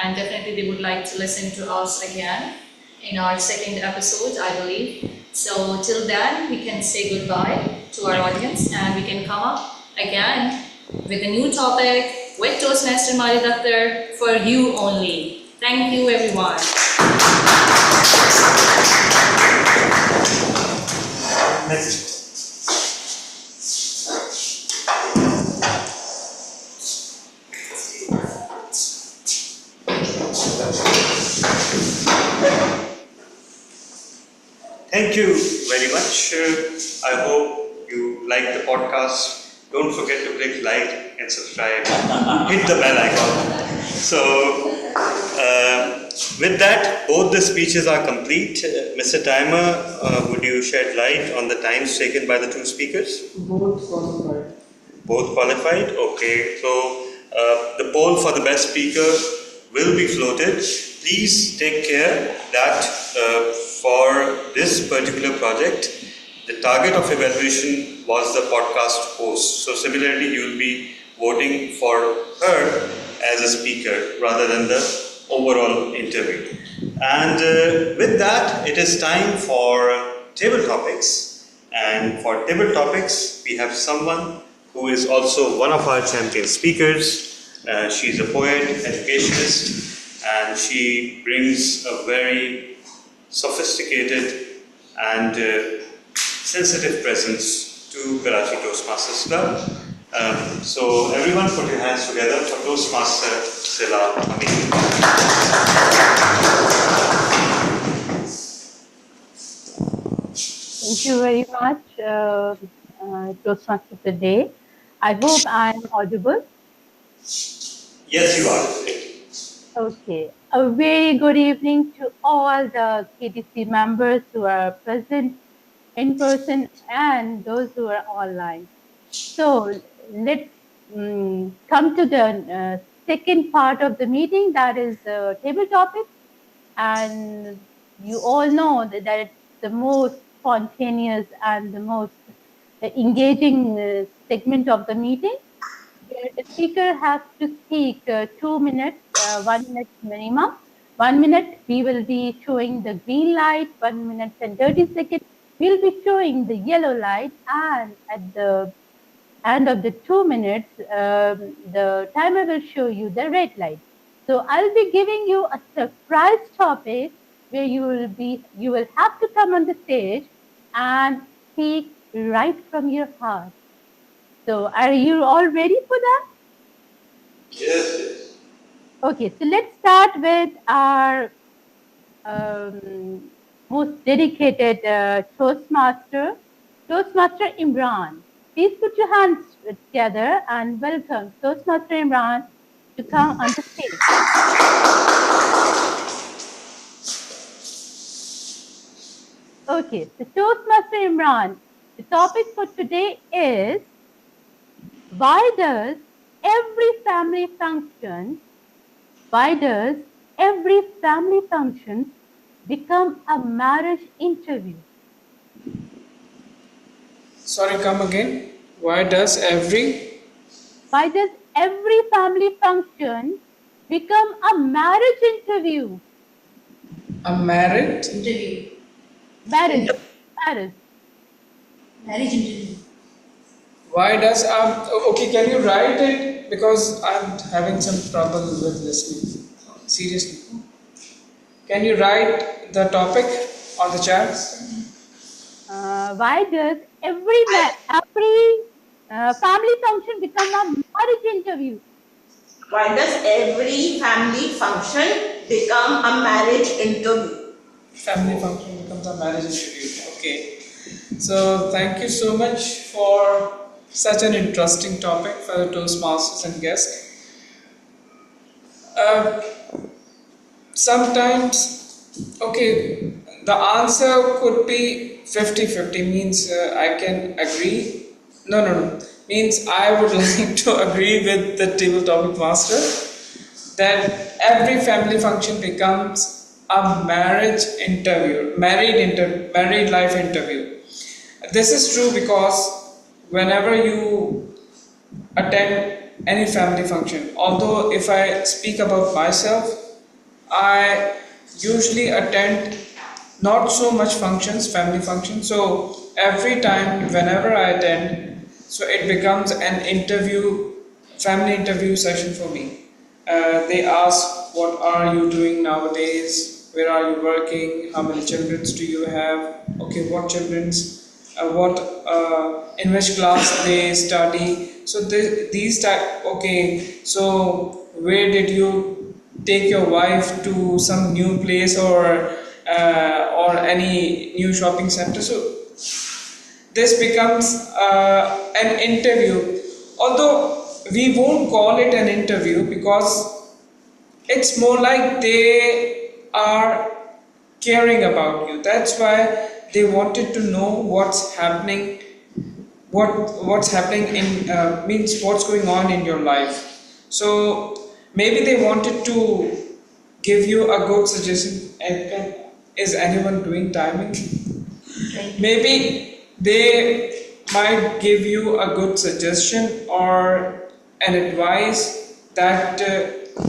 [SPEAKER 13] and definitely they would like to listen to us again in our second episode, I believe. So till then, we can say goodbye to our audience, and we can come up again with a new topic with Toastmaster Majid Akhtar for you only. Thank you, everyone.
[SPEAKER 2] Next. Thank you very much. I hope you like the podcast. Don't forget to click like and subscribe. Hit the bell icon. So, with that, both the speeches are complete. Mr. Timer, would you shed light on the times taken by the two speakers?
[SPEAKER 8] Both qualified.
[SPEAKER 2] Both qualified? Okay. So, the poll for the best speaker will be floated. Please take care that for this particular project, the target of evaluation was the podcast host. So similarly, you will be voting for her as a speaker rather than the overall interview. And with that, it is time for table topics. And for table topics, we have someone who is also one of our champion speakers. She's a poet, educationist, and she brings a very sophisticated and sensitive presence to Karachi Toastmasters Club. So everyone put your hands together for Toastmaster Sila Amin.
[SPEAKER 10] Thank you very much, Toastmaster today. I hope I am audible.
[SPEAKER 2] Yes, you are.
[SPEAKER 10] Okay. A very good evening to all the KTC members who are present in person and those who are online. So let's come to the second part of the meeting, that is the table topic. And you all know that it's the most spontaneous and the most engaging segment of the meeting, where the speaker has to speak 2 minutes, 1 minute minimum. 1 minute, we will be showing the green light, 1 minute and 30 seconds, we'll be showing the yellow light, and at the end of the 2 minutes, the timer will show you the red light. So I'll be giving you a surprise topic where you will have to come on the stage and speak right from your heart. So are you all ready for that?
[SPEAKER 2] Yes.
[SPEAKER 10] Okay, so let's start with our most dedicated Toastmaster Imran. Please put your hands together and welcome Toastmaster Imran to come on the stage. Okay, so Toastmaster Imran, the topic for today is, why does every family function become a marriage interview?
[SPEAKER 8] Sorry, come again. Why does every
[SPEAKER 10] family function become a marriage interview?
[SPEAKER 8] a married
[SPEAKER 13] Interview.
[SPEAKER 10] Marriage.
[SPEAKER 13] Marriage interview.
[SPEAKER 8] Why does okay? Can you write it, because I'm having some trouble with listening. Seriously, can you write the topic on the chat?
[SPEAKER 10] Why does every family function become a marriage interview?
[SPEAKER 9] Why does every family function become a marriage interview?
[SPEAKER 8] Family function becomes a marriage interview. Okay. So thank you so much for such an interesting topic for the Toastmasters and guests. Sometimes, okay, the answer could be 50-50, means I can agree. No. Means I would like to agree with the table topic master that every family function becomes a marriage interview, married life interview. This is true because whenever you attend any family function, although if I speak about myself, I usually attend not so much family functions. So every time, whenever I attend, so it becomes an family interview session for me. They ask, what are you doing nowadays? Where are you working? How many children do you have? Okay, what children's? In which class they study? So these type. Okay, so where did you take your wife to some new place or any new shopping center. So this becomes an interview. Although we won't call it an interview because it's more like they are caring about you. That's why they wanted to know what's happening, what's happening in means what's going on in your life. So maybe they wanted to give you a good suggestion. And is anyone doing timing? Maybe they might give you a good suggestion or an advice that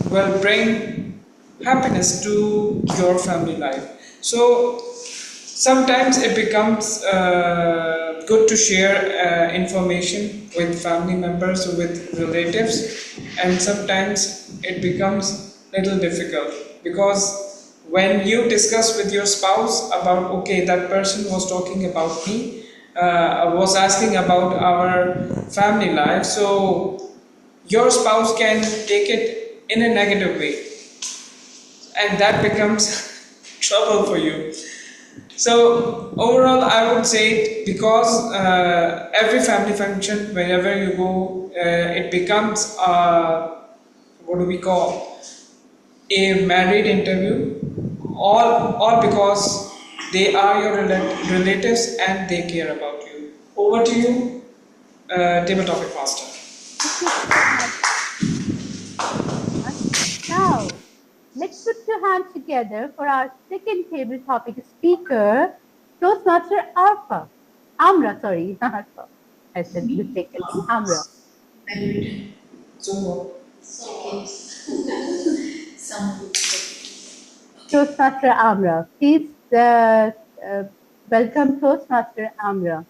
[SPEAKER 8] will bring happiness to your family life. So sometimes it becomes good to share information with family members or with relatives, and sometimes it becomes little difficult because when you discuss with your spouse about, okay, that person was talking about me, was asking about our family life, so your spouse can take it in a negative way, and that becomes trouble for you. So overall, I would say because every family function, wherever you go, it becomes what do we call a married interview. All because they are your relatives and they care about you. Over to you, table topic master.
[SPEAKER 10] Now, let's put your hands together for our second table topic speaker, Toastmaster Alpha. Amra, sorry, not Alpha. I said mistakenly, Amra.
[SPEAKER 8] So
[SPEAKER 10] Toastmaster Amra. Please welcome Toastmaster Amra.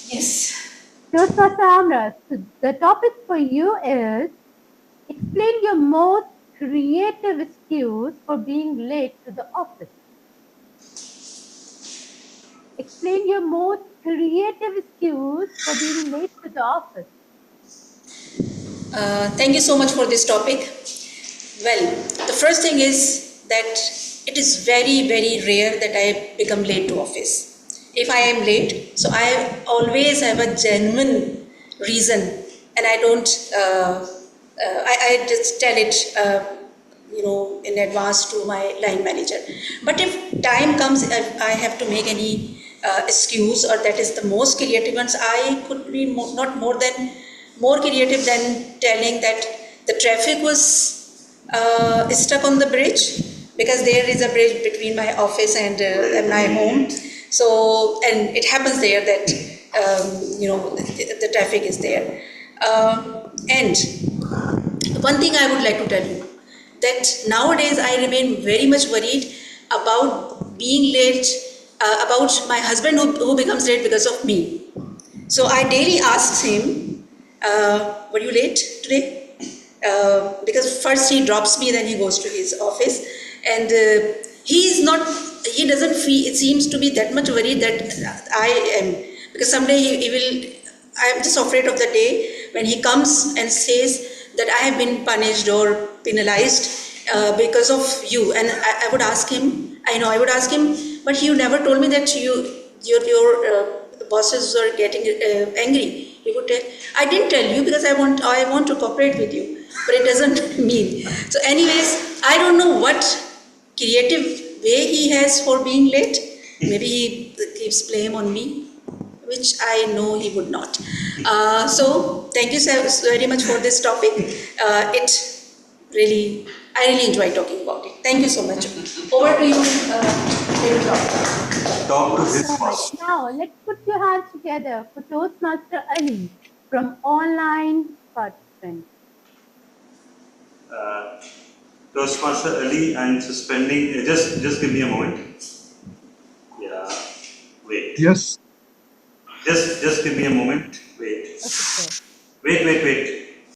[SPEAKER 1] Yes.
[SPEAKER 10] Toastmaster Amra, so the topic for you is explain your most creative excuse for being late to the office. Explain your most creative excuse for being late to the office.
[SPEAKER 1] Thank you so much for this topic. Well, the first thing is that it is very, very rare that I become late to office. If I am late, so I always have a genuine reason, and I don't. I just tell it, in advance to my line manager. But if time comes, if I have to make any excuse, or that is the most creative ones, I could be more creative than telling that the traffic was stuck on the bridge, because there is a bridge between my office and my home. So, and it happens there that the traffic is there. And one thing I would like to tell you, that nowadays I remain very much worried about being late, about my husband who becomes late because of me. So I daily ask him, were you late today? Because first he drops me, then he goes to his office, and he doesn't feel, it seems to be that much worried that I am, because someday he will, I am just afraid of the day when he comes and says that I have been punished or penalized because of you. And I would ask him, I would ask him, but you never told me that your bosses are getting angry. He would tell, I didn't tell you because I want to cooperate with you, but it doesn't mean. So anyways, I don't know what creative way he has for being late. Maybe he keeps blame on me, which I know he would not. So thank you so very much for this topic. I really enjoy talking about it. Thank you so much. Over to you,
[SPEAKER 2] Talk to his boss.
[SPEAKER 10] Now, let's put your hands together for Toastmaster Ali from online participants.
[SPEAKER 2] Toastmaster Ali, I'm suspending. Just give me a moment. Yeah. Wait.
[SPEAKER 14] Yes.
[SPEAKER 2] Just give me a moment. Wait.
[SPEAKER 10] Okay.
[SPEAKER 2] Wait.